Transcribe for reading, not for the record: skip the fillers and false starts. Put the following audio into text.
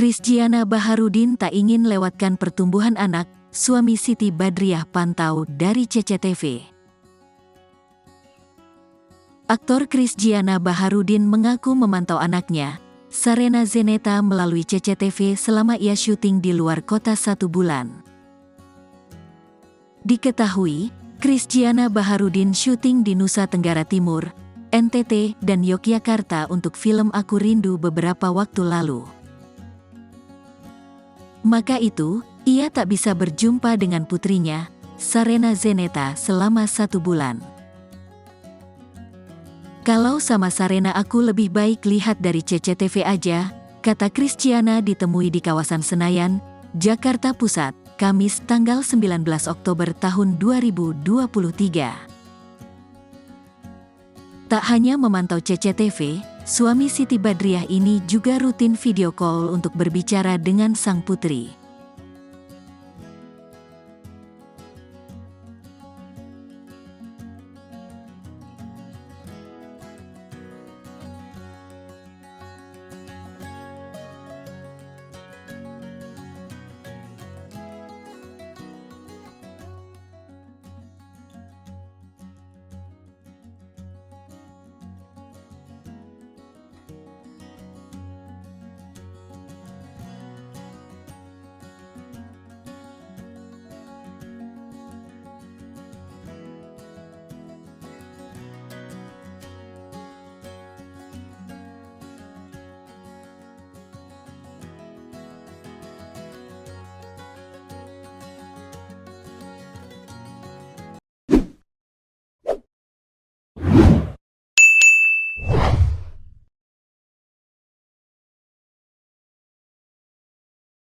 Christiana Baharudin tak ingin lewatkan pertumbuhan anak, suami Siti Badriah pantau dari CCTV. Aktor Christiana Baharudin mengaku memantau anaknya, Sarena Zeneta melalui CCTV selama ia syuting di luar kota 1 bulan. Diketahui, Christiana Baharudin syuting di Nusa Tenggara Timur, NTT, dan Yogyakarta untuk film Aku Rindu beberapa waktu lalu. Maka itu, ia tak bisa berjumpa dengan putrinya, Sarena Zeneta selama 1 bulan. Kalau sama Sarena aku lebih baik lihat dari CCTV aja, kata Christiana ditemui di kawasan Senayan, Jakarta Pusat, Kamis tanggal 19 Oktober tahun 2023. Tak hanya memantau CCTV, suami Siti Badriah ini juga rutin video call untuk berbicara dengan sang putri.